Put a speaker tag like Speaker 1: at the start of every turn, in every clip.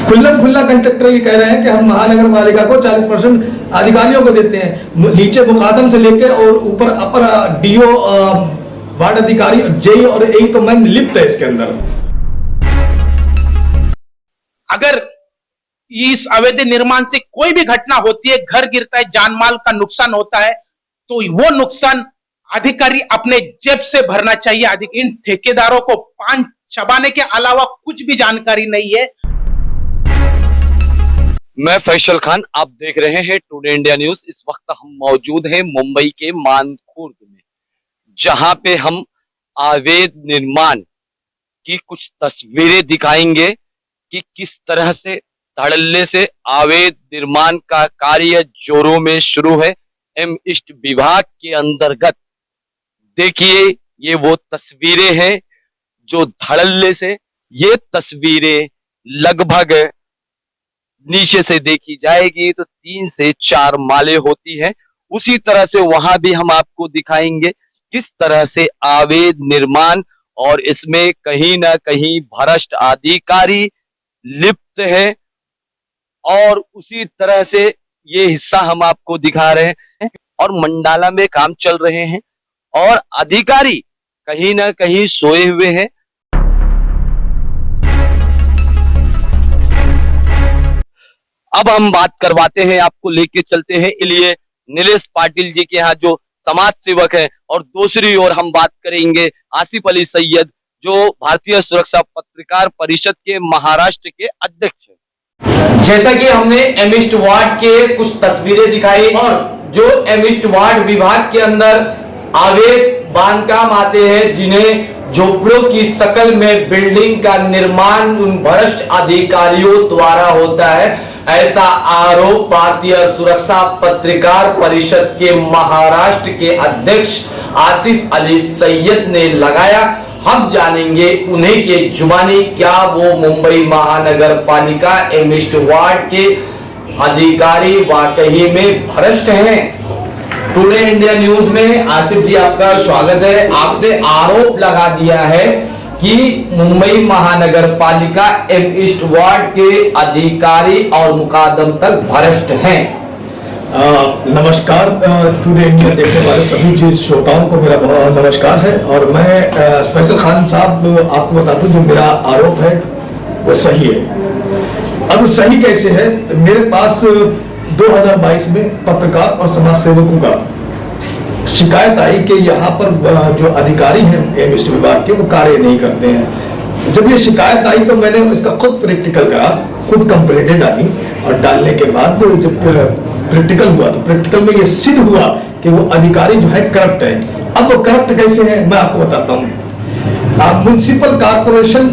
Speaker 1: खुल्लम खुल्ला कंट्रैक्टर ये कह रहे हैं कि हम महानगर पालिका को 40% अधिकारियों को देते हैं, नीचे मुकादम से लेके और ऊपर अपर डीओ, वार्ड अधिकारी, जेई और एई तो मैं लिप्त है इसके अंदर।
Speaker 2: अगर इस अवैध निर्माण से कोई भी घटना होती है, घर गिरता है, जान माल का नुकसान होता है, तो वो नुकसान अधिकारी अपने जेब से भरना चाहिए। इन ठेकेदारों को पान चबाने के अलावा कुछ भी जानकारी नहीं है।
Speaker 3: मैं फैसल खान, आप देख रहे हैं टुडे इंडिया न्यूज। इस वक्त हम मौजूद हैं मुंबई के मानखुर्द में, जहां पे हम अवैध निर्माण की कुछ तस्वीरें दिखाएंगे कि किस तरह से धड़ल्ले से अवैध निर्माण का कार्य जोरों में शुरू है एम ईस्ट विभाग के अंतर्गत। देखिए, ये वो तस्वीरें हैं जो धड़ल्ले से, ये तस्वीरें लगभग नीचे से देखी जाएगी तो 3 से 4 माले होती है। उसी तरह से वहां भी हम आपको दिखाएंगे किस तरह से अवैध निर्माण और इसमें कहीं ना कहीं भ्रष्ट अधिकारी लिप्त है, और उसी तरह से ये हिस्सा हम आपको दिखा रहे हैं। और मंडाला में काम चल रहे हैं और अधिकारी कहीं ना कहीं सोए हुए हैं। अब हम बात करवाते हैं, आपको लेके चलते हैं इलिए नीलेश पाटिल जी के यहाँ, जो समाज सेवक है, और दूसरी ओर हम बात करेंगे आसिफ अली सैयद, जो भारतीय सुरक्षा पत्रकार परिषद के महाराष्ट्र के अध्यक्ष हैं।
Speaker 4: जैसा कि हमने एम ईस्ट वार्ड के कुछ तस्वीरें दिखाई, और जो एम ईस्ट वार्ड विभाग के अंदर अवैध बांधकाम आते हैं, जिन्हें झोपड़ों की शक्ल में बिल्डिंग का निर्माण उन भ्रष्ट अधिकारियों द्वारा होता है, ऐसा आरोप भारतीय सुरक्षा पत्रकार परिषद के महाराष्ट्र के अध्यक्ष आसिफ अली सैयद ने लगाया। हम जानेंगे उन्हीं के जुबानी क्या वो मुंबई महानगर पालिका एम ईस्ट वार्ड के अधिकारी वाकई में भ्रष्ट हैं। टुडे इंडिया न्यूज में आसिफ जी आपका स्वागत है। आपने आरोप लगा दिया है कि मुंबई महानगर पालिका एम ईस्ट वार्ड के अधिकारी और मुकादम तक भ्रष्ट हैं।
Speaker 1: नमस्कार, टुडे इंडिया देखने वाले सभी श्रोताओं को मेरा बहुत नमस्कार है। और मैं फैसल खान साहब आपको बता दूं, जो मेरा आरोप है वो सही है। अब सही कैसे है? मेरे पास 2022 में पत्रकार और समाज सेवकों का शिकायत आई कि यहाँ पर जो अधिकारी हैं एम ईस्ट विभाग के, वो कार्य नहीं करते हैं। जब ये शिकायत आई तो मैंने इसका खुद प्रैक्टिकल करा, खुद कंप्लेंट डाली, और डालने के बाद जब प्रैक्टिकल हुआ तो प्रैक्टिकल में ये सिद्ध हुआ कि वो अधिकारी जो है करप्ट है। अब वो करप्ट कैसे है मैं आपको बताता हूँ। म्युनिसिपल कॉर्पोरेशन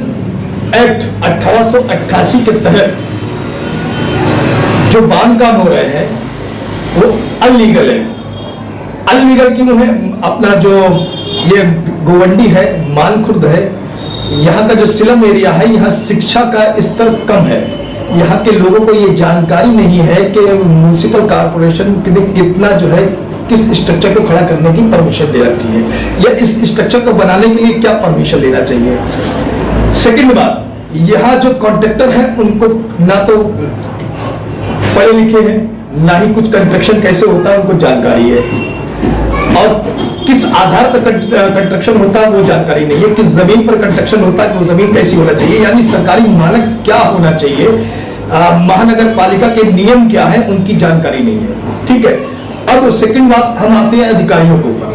Speaker 1: एक्ट 1888 के तहत जो बांधकाम हो रहे हैं वो अनलीगल है। अनलीगल क्यों है? अपना जो ये गोवंडी है, मानखुर्द है, यहाँ का जो सिलम एरिया है, यहाँ शिक्षा का स्तर कम है। यहाँ के लोगों को ये जानकारी नहीं है कि म्युनिसिपल कॉर्पोरेशन कितना जो है किस स्ट्रक्चर को खड़ा करने की परमिशन दे रखी है, या इस स्ट्रक्चर को बनाने के लिए क्या परमिशन लेना चाहिए। सेकंड बात, यहाँ जो कॉन्ट्रैक्टर हैं उनको ना तो पढ़े लिखे हैं, ना ही कुछ कंस्ट्रक्शन कैसे होता है उनको जानकारी है, और किस आधार पर कंस्ट्रक्शन होता है वो जानकारी नहीं है। किस जमीन पर कंस्ट्रक्शन होता है वो जमीन कैसी होना चाहिए, यानी सरकारी मानक क्या होना चाहिए, महानगर पालिका के नियम क्या है, उनकी जानकारी नहीं है। ठीक है। अब सेकंड बात, हम आते हैं अधिकारियों के ऊपर।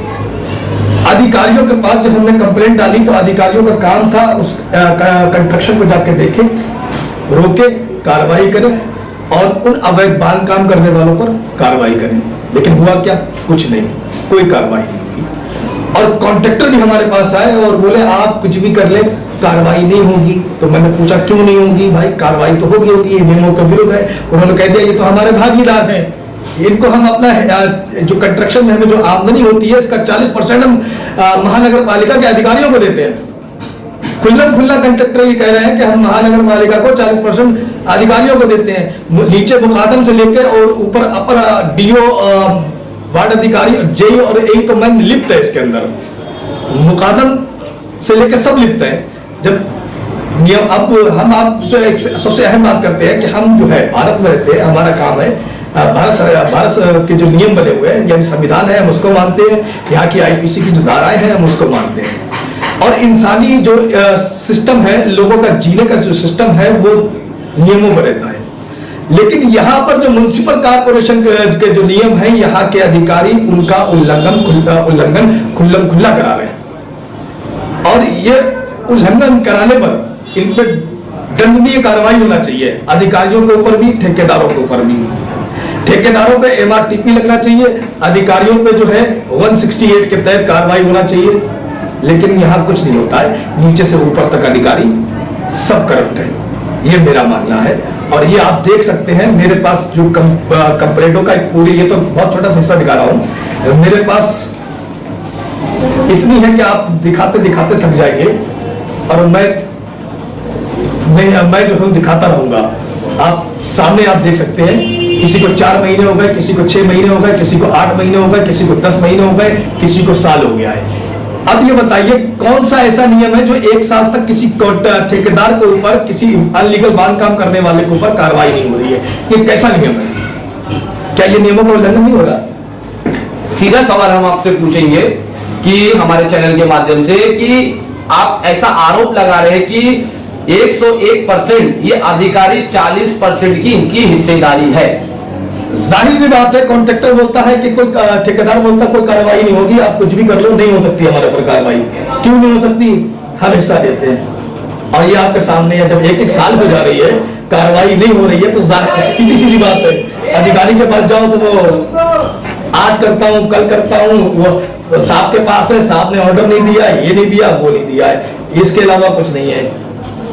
Speaker 1: अधिकारियों के पास जब हमने कंप्लेंट डाली तो अधिकारियों का काम था उस कंस्ट्रक्शन को जाके देखें, रोके, कार्रवाई करें और उन अवैध बांधकाम करने वालों पर कार्रवाई करें। लेकिन हुआ क्या? कुछ नहीं, कोई कार्रवाई नहीं हुई। और कॉन्ट्रैक्टर भी हमारे पास आए और बोले आप कुछ भी कर ले, कार्रवाई नहीं होगी। तो मैंने पूछा क्यों नहीं होगी भाई? कार्रवाई तो होगी, ये नियमों के विरुद्ध है। उन्होंने कह दिया ये तो हमारे भागीदार हैं, इनको हम अपना जो कंस्ट्रक्शन में हमें जो आमदनी होती है इसका 40% हम महानगर पालिका के अधिकारियों को देते हैं। खुल्लम खुल्ला कंट्रैक्टर ये कह रहे हैं कि हम महानगर पालिका को 40% अधिकारियों को देते हैं, नीचे मुकादम से लेकर और ऊपर अपर डीओ, वार्ड अधिकारी, जेई और एई तो मैं लिप्त है इसके अंदर। मुकादम से लेकर सब लिप्त है। जब नियम। अब हम आपसे सबसे अहम बात करते हैं कि हम जो है भारत में रहते हैं, हमारा काम है भारत के जो नियम बने हुए हैं यानी संविधान है हम उसको मानते हैं, यहाँ की आईपीसी की जो धाराएं हैं हम उसको मानते हैं, और इंसानी जो सिस्टम है, लोगों का जीने का जो सिस्टम है वो नियमों में रहता है। लेकिन यहाँ पर जो म्युनिसिपल कॉर्पोरेशन के जो नियम हैं, यहाँ के अधिकारी उनका उल्लंघन खुल्लम खुल्ला करा रहे हैं, और ये उल्लंघन कराने पर इन पर दंडनीय कार्रवाई होना चाहिए, अधिकारियों के ऊपर भी, ठेकेदारों के ऊपर भी। ठेकेदारों पे MRTP लगना चाहिए, अधिकारियों पे जो है 168 के तहत कार्रवाई होना चाहिए। लेकिन यहाँ कुछ नहीं होता है, नीचे से ऊपर तक अधिकारी सब करप्ट है, ये मेरा मानना है। और ये आप देख सकते हैं मेरे पास जो कंप्लेंटों का एक पूरी, ये तो बहुत छोटा सा हिस्सा दिखा रहा हूं, मेरे पास इतनी है कि आप दिखाते दिखाते थक जाएंगे, और मैं जो हूं दिखाता रहूंगा। आप सामने आप देख सकते हैं, किसी को 4 महीने हो गए, किसी को 6 महीने हो गए, किसी को 8 महीने हो गए, किसी को 10 महीने हो गए, किसी को साल हो गया है। अब ये बताइए कौन सा ऐसा नियम है जो 1 साल तक किसी ठेकेदार के ऊपर, किसी अनलीगल बांधकाम करने वाले के ऊपर कार्रवाई नहीं हो रही है? ये कैसा नियम है? क्या ये नियमों का उल्लंघन नहीं हो रहा?
Speaker 4: सीधा सवाल हम आपसे पूछेंगे कि हमारे चैनल के माध्यम से कि आप ऐसा आरोप लगा रहे हैं कि 101% ये अधिकारी 40% की इनकी हिस्सेदारी है।
Speaker 1: जाहिर सी बात है, कॉन्ट्रैक्टर बोलता है कि कोई ठेकेदार बोलता है कोई कार्रवाई नहीं होगी, आप कुछ भी कर लो, नहीं हो सकती हमारे ऊपर कार्रवाई। क्यों नहीं हो सकती? हम हिस्सा देते हैं, और ये आपके सामने है। जब 1-1 साल हो जा रही है, कार्रवाई नहीं हो रही है, तो सीधी सीधी बात है, अधिकारी के पास जाओ तो वो आज करता हूं, कल करता हूं, वो साहब के पास है, साहब ने ऑर्डर नहीं दिया, ये नहीं दिया, वो नहीं दिया है, इसके अलावा कुछ नहीं है।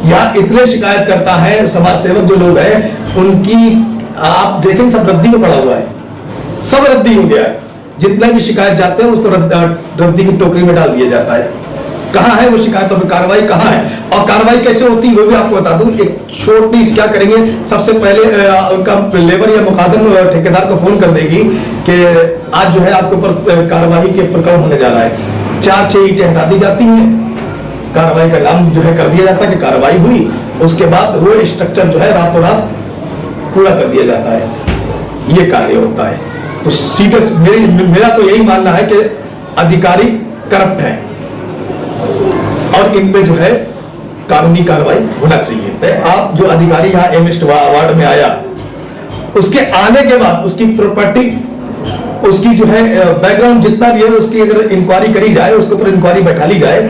Speaker 1: यहाँ इतने शिकायत करता है समाज सेवक जो लोग हैं, उनकी आप देखें सब रद्दी में पड़ा हुआ है, सब रद्दी हो गया है। जितने भी शिकायत जाते हैं उसको रद्दी की टोकरी में डाल दिया जाता है। कहाँ है वो शिकायतों पर कार्रवाई, कहाँ है? और कार्रवाई कैसे होती है वो भी आपको बता दूं। एक छोटी क्या करेंगे, सबसे पहले उनका लेबर या मुकादम ठेकेदार को फोन कर देगी कि आज जो है आपके ऊपर कार्रवाई के प्रकरण होने जा रहा है। 4-6 ईंटें हटा दी जाती हैं, कार्रवाई का नाम जो है कर दिया जाता है कि कार्रवाई हुई। उसके बाद वो स्ट्रक्चर जो है रातों रात पूरा कर दिया जाता है। ये कार्य होता है। तो सीधे मेरा तो यही मानना है कि अधिकारी करप्ट है, और इनमें जो है कानूनी कार्रवाई होना चाहिए। आप जो अधिकारी यहाँ एमिस्ट वार्ड में आया, उसके आने के बाद उसकी प्रॉपर्टी, उसकी जो है बैकग्राउंड जितना भी है, उसकी अगर इंक्वायरी करी जाए, उसके ऊपर इंक्वायरी बैठा ली जाए,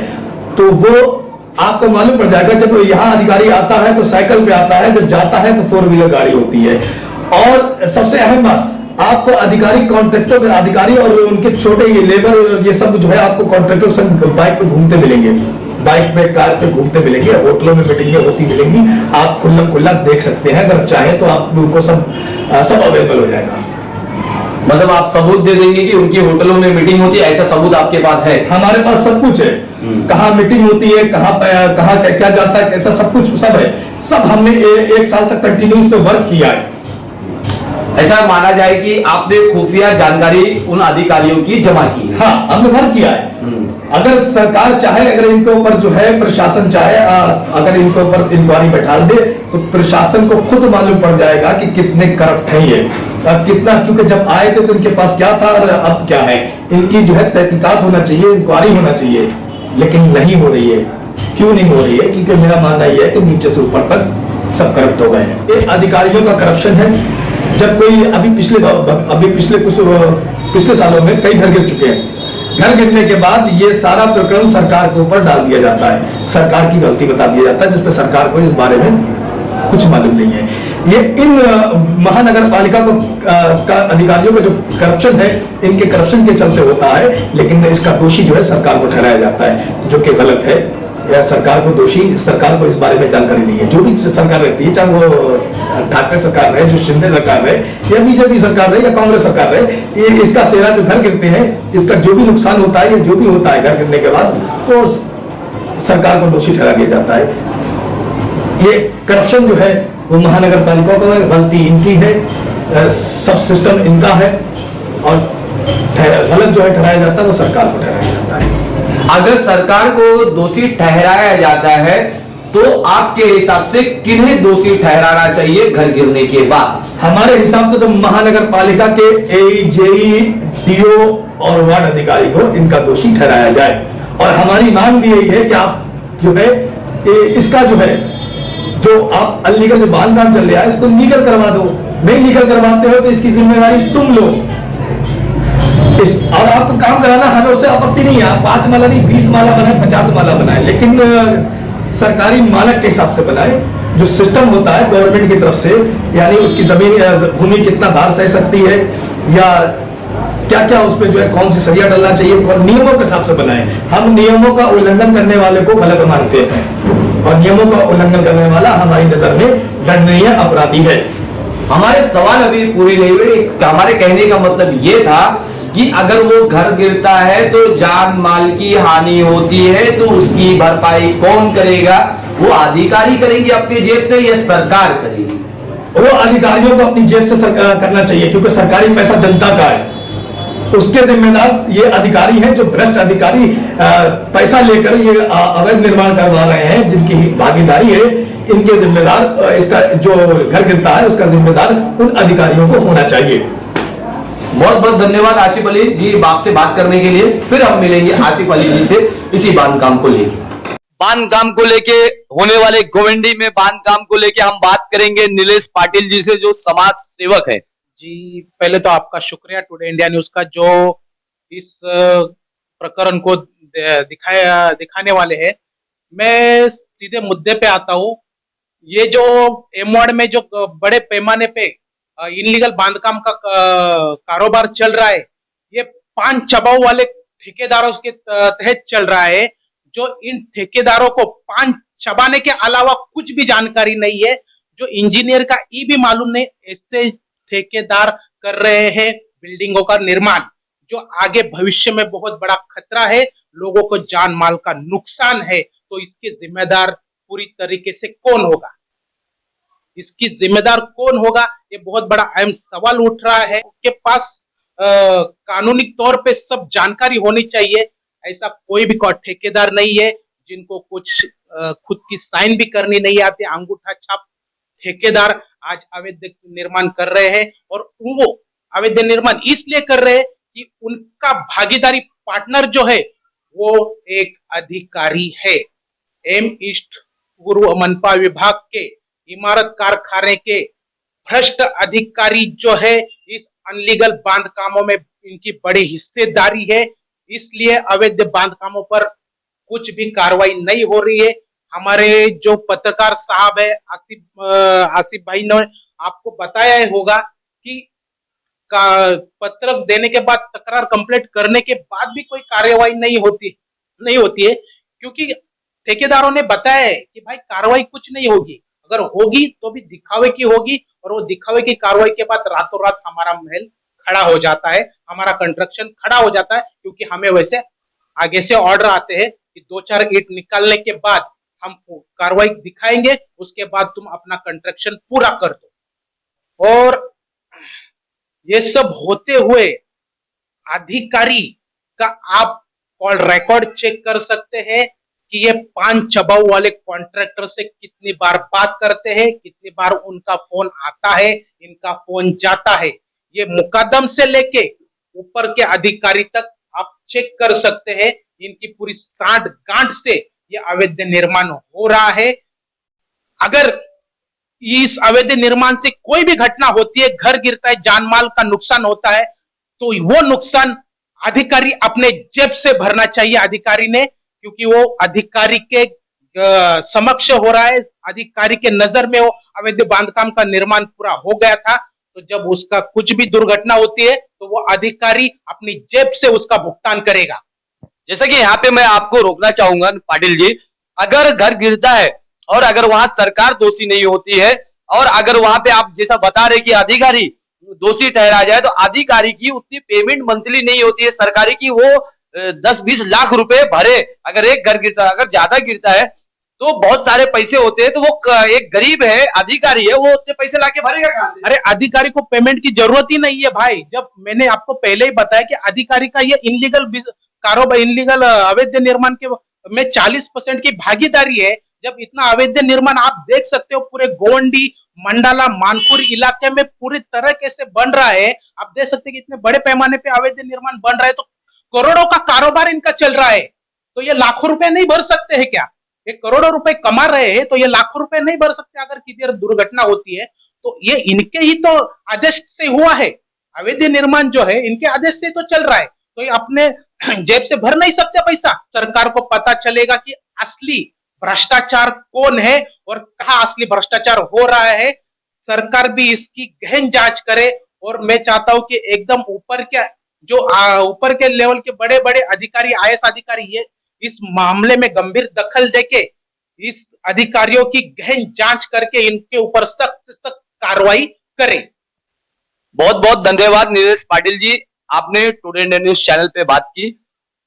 Speaker 1: तो वो आपको मालूम पड़ जाएगा। जब यहाँ अधिकारी आता है तो साइकिल पे आता है, जब जाता है तो 4 व्हीलर गाड़ी होती है। और सबसे अहम बात, आपको अधिकारी कॉन्ट्रैक्टर अधिकारी और उनके छोटे ये लेबर, ये सब जो है आपको कॉन्ट्रैक्टर संग बाइक पे घूमते मिलेंगे, बाइक पे, कार पे घूमते मिलेंगे, होटलों में मीटिंगें होती मिलेंगी। आप खुल्ला देख सकते हैं, अगर चाहे तो आपको सब अवेलेबल हो जाएगा।
Speaker 4: मतलब आप सबूत दे देंगे कि उनकी होटलों में मीटिंग होती है, ऐसा सबूत आपके पास है?
Speaker 1: हमारे पास सब कुछ है, कहाँ मीटिंग होती है, कहाँ क्या जाता है, कैसा सब कुछ सब है। सब हमने 1 साल तक कंटिन्यूस पे वर्क किया है।
Speaker 4: ऐसा माना जाए कि आपने खुफिया जानकारी उन अधिकारियों की जमा की है?
Speaker 1: हाँ, हमने वर्क किया है। अगर सरकार चाहे, अगर इनके ऊपर जो है प्रशासन चाहे, अगर इनके ऊपर इंक्वायरी बैठा दे, तो प्रशासन को खुद मालूम पड़ जाएगा कि कितने करप्ट हैं ये, कितना। क्योंकि जब आए थे तो इनके पास क्या था और अब क्या है। इनकी जो है तहकीकात होना चाहिए, इंक्वायरी होना चाहिए, लेकिन नहीं हो रही है। क्यों नहीं हो रही है? क्योंकि मेरा मानना यह है कि नीचे से ऊपर तक सब करप्ट हो गए हैं। ये अधिकारियों का करप्शन है। जब कोई अभी पिछले सालों में कई घर गिर चुके हैं, घर गिरने के बाद ये सारा प्रकरण सरकार के ऊपर डाल दिया जाता है, सरकार की गलती बता दिया जाता है, जिसमें सरकार को इस बारे में कुछ मालूम नहीं है। ये इन महानगर पालिका का अधिकारियों का जो करप्शन है, इनके करप्शन के चलते होता है, लेकिन इसका दोषी जो है सरकार को ठहराया जाता है, जो कि गलत है। या सरकार को दोषी, सरकार को इस बारे में जानकारी नहीं है। जो भी सरकार रहती है, चाहे वो ठाकरे सरकार रहे, जो शिंदे सरकार रहे, या बीजेपी सरकार रहे, या कांग्रेस सरकार रहे, ये इसका सेरा जो घर गिरते हैं, इसका जो भी नुकसान होता है, या जो भी होता है घर गिरने के बाद, तो सरकार को दोषी ठहरा दिया जाता है। ये करप्शन जो है वो महानगर पालिका का गलती इनकी है, सब सिस्टम इनका है, और गलत जो है ठहराया जाता है वो सरकार को ठहराया जाता है।
Speaker 4: अगर सरकार को दोषी ठहराया जाता है तो आपके हिसाब से किन्हें दोषी ठहराना चाहिए घर गिरने के बाद?
Speaker 1: हमारे हिसाब से तो महानगर पालिका के एई, जेई, डीओ और वार्ड अधिकारी को इनका दोषी ठहराया जाए। और हमारी मांग भी यही है कि आप जो है इसका जो है जो आप अनलीगल जो बांध काम चल रहा है इसको लीगल करवा दो। नहीं लीगल करवाते हो तो इसकी जिम्मेदारी तुम लो। और आपको काम कराना हमें उससे आपत्ति नहीं है, 5 माला नहीं 20 माला बनाए, 50 माला बनाए, लेकिन सरकारी मानक के हिसाब से बनाए। जो सिस्टम होता है गवर्नमेंट की तरफ से, यानी उसकी जमीन भूमि कितना भार सह सकती है या क्या क्या उस पर जो है कौन सी सरिया डालना चाहिए, नियमों के हिसाब से बनाए। हम नियमों का उल्लंघन करने वाले को गलत मानते हैं और नियमों का उल्लंघन करने वाला हमारी नजर में दंडनीय अपराधी है।
Speaker 4: हमारे सवाल अभी पूरी नहीं हुए। हमारे कहने का मतलब ये था कि अगर वो घर गिरता है तो जान माल की हानि होती है तो उसकी भरपाई कौन करेगा? वो अधिकारी करेंगे अपनी जेब से या सरकार करेगी?
Speaker 1: वो अधिकारियों को अपनी जेब से करना चाहिए, क्योंकि सरकारी पैसा जनता का है। उसके जिम्मेदार ये अधिकारी हैं जो भ्रष्ट अधिकारी पैसा लेकर ये अवैध निर्माण करवा रहे हैं, जिनकी भागीदारी है। इनके जिम्मेदार, इसका जो घर गिरता है उसका जिम्मेदार उन अधिकारियों को होना चाहिए।
Speaker 4: बहुत बहुत धन्यवाद आसिफ अली जी आपसे बात करने के लिए। फिर हम मिलेंगे आसिफ अली जी से इसी बांध काम को लेकर।
Speaker 3: बांध काम को लेके होने वाले गोविंदी में बांध काम को लेके हम बात करेंगे नीलेश पाटिल जी से, जो समाज सेवक है।
Speaker 2: जी, पहले तो आपका शुक्रिया टुडे इंडिया न्यूज का, जो इस प्रकरण को दिखाने वाले हैं। मैं सीधे मुद्दे पे आता हूँ। ये जो एमवार्ड में जो बड़े पैमाने पे इनलीगल बांधकाम का कारोबार चल रहा है, ये 5 छबाऊ वाले ठेकेदारों के तहत चल रहा है, जो इन ठेकेदारों को 5 छबाने के अलावा कुछ भी जानकारी नहीं है, जो इंजीनियर का भी मालूम नहीं। ऐसे ठेकेदार कर रहे हैं बिल्डिंगों का निर्माण, जो आगे भविष्य में बहुत बड़ा खतरा है, लोगों को जान माल का नुकसान है। तो इसके जिम्मेदार पूरी तरीके से कौन होगा? इसकी जिम्मेदार कौन होगा? ये बहुत बड़ा अहम सवाल उठ रहा है। उनके पास कानूनी तौर पे सब जानकारी होनी चाहिए। ऐसा कोई भी ठेकेदार नहीं है जिनको कुछ खुद की साइन भी करनी नहीं आती, अंगूठा छाप ठेकेदार आज अवैध निर्माण कर रहे हैं। और वो अवैध निर्माण इसलिए कर रहे हैं कि उनका भागीदारी पार्टनर जो है वो एक अधिकारी है। एम ईस्ट पूर्व मनपा विभाग के इमारत कारखाने के भ्रष्ट अधिकारी जो है, इस अनलीगल बांधकामों में इनकी बड़ी हिस्सेदारी है। इसलिए अवैध बांधकामों पर कुछ भी कार्रवाई नहीं हो रही है। हमारे जो पत्रकार साहब है आसिफ भाई ने आपको बताया होगा कि पत्र देने के बाद, तकरार कंप्लेंट करने के बाद भी कोई कार्रवाई नहीं होती है, क्योंकि ठेकेदारों ने बताया है कि भाई कार्रवाई कुछ नहीं होगी, अगर होगी तो भी दिखावे की होगी। और वो दिखावे की कार्रवाई के बाद रातों रात हमारा महल खड़ा हो जाता है, हमारा कंस्ट्रक्शन खड़ा हो जाता है, क्योंकि हमें वैसे आगे से ऑर्डर आते हैं कि 2-4 ईंट निकालने के बाद हम कार्रवाई दिखाएंगे, उसके बाद तुम अपना कंस्ट्रक्शन पूरा कर दो। और ये सब होते हुए अधिकारी का आप कॉल रिकॉर्ड चेक कर सकते हैं कि ये 5 छबाऊ वाले कॉन्ट्रैक्टर से कितनी बार बात करते हैं, कितनी बार उनका फोन आता है, इनका फोन जाता है। ये मुकदम से लेके ऊपर के अधिकारी तक आप चेक कर सकते हैं। इनकी पूरी सांठ गांठ से ये अवैध निर्माण हो रहा है। अगर इस अवैध निर्माण से कोई भी घटना होती है, घर गिरता है, जान माल का नुकसान होता है, तो वो नुकसान अधिकारी अपने जेब से भरना चाहिए अधिकारी ने, क्योंकि वो अधिकारी के समक्ष हो रहा है, अधिकारी के नजर में वो अवैध बांधकाम का निर्माण पूरा हो गया था। तो जब उसका कुछ भी दुर्घटना होती है तो वो अधिकारी अपनी जेब से उसका भुगतान करेगा।
Speaker 3: जैसे कि यहाँ पे मैं आपको रोकना चाहूंगा पाटिल जी, अगर घर गिरता है और अगर वहां सरकार दोषी नहीं होती है, और अगर वहां पे आप जैसा बता रहे कि अधिकारी दोषी ठहरा जाए, तो अधिकारी की उतनी पेमेंट मंथली नहीं होती है सरकारी की, वो 10-20 लाख रुपए भरे। अगर एक घर गिरता है, अगर ज्यादा गिरता है तो बहुत सारे पैसे होते हैं, तो वो एक गरीब है, अधिकारी है, वो उतने पैसे लाके भरेगा कहां से?
Speaker 2: अरे अधिकारी को पेमेंट की जरूरत ही नहीं है भाई। जब मैंने आपको पहले ही बताया कि अधिकारी का ये इनलीगल कारोबार, इनलीगल अवैध निर्माण के में 40% की भागीदारी है। जब इतना अवैध निर्माण आप देख सकते हो पूरे गोंडी मंडाला मानपुर इलाके में पूरी तरह कैसे बन रहा है, आप देख सकते हैं कि इतने बड़े पैमाने पे अवैध निर्माण बन रहा है, तो करोड़ों का कारोबार इनका चल रहा है। तो ये लाखों रुपए नहीं भर सकते हैं क्या? ये करोड़ों रुपए कमा रहे हैं तो ये लाखों रुपए नहीं भर सकते अगर किसी दुर्घटना होती है? तो ये इनके ही तो आदेश से हुआ है। अवैध निर्माण जो है इनके आदेश से तो चल रहा है, तो ये अपने जेब से भर नहीं सकते पैसा। सरकार को पता चलेगा कि असली भ्रष्टाचार कौन है और कहां असली भ्रष्टाचार हो रहा है। सरकार भी इसकी गहन जांच करे और मैं चाहता हूं कि एकदम ऊपर के जो ऊपर के लेवल के बड़े बड़े अधिकारी, आईएएस अधिकारी, ये इस मामले में गंभीर दखल देके इस अधिकारियों की गहन जांच करके इनके ऊपर सख्त से सख्त कार्रवाई करें।
Speaker 3: बहुत बहुत धन्यवाद नीरज पाटिल जी, आपने टुडे इंडिया न्यूज चैनल पे बात की।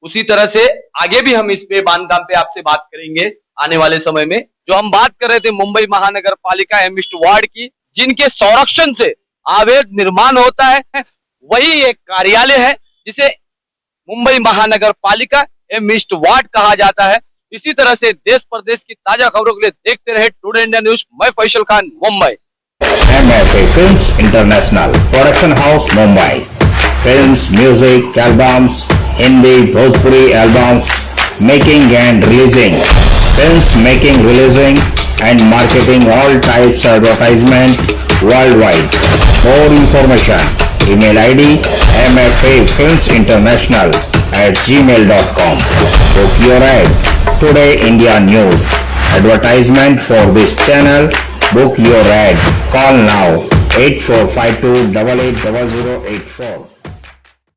Speaker 3: उसी तरह से आगे भी हम इस पे बांधकाम पे आपसे बात करेंगे आने वाले समय में। जो हम बात कर रहे थे मुंबई महानगर पालिका एमिस्ट वार्ड की, जिनके संरक्षण से अवैध निर्माण होता है, वही एक कार्यालय है जिसे मुंबई महानगर पालिका एमिस्ट वार्ड कहा जाता है। इसी तरह से देश प्रदेश की ताजा खबरों के लिए देखते रहे टुडे इंडिया न्यूज। मैं Faisal Khan, Mumbai.
Speaker 5: MFA Films International Production House, Mumbai. Films, music, albums, Hindi, Bhojpuri albums, making and releasing. Films making, releasing and marketing all types of advertisement worldwide. More information, email ID mfafilmsinternational@gmail.com. Book your ad. Today India News. Advertisement for this channel. Book your ad. Call now 8452880084.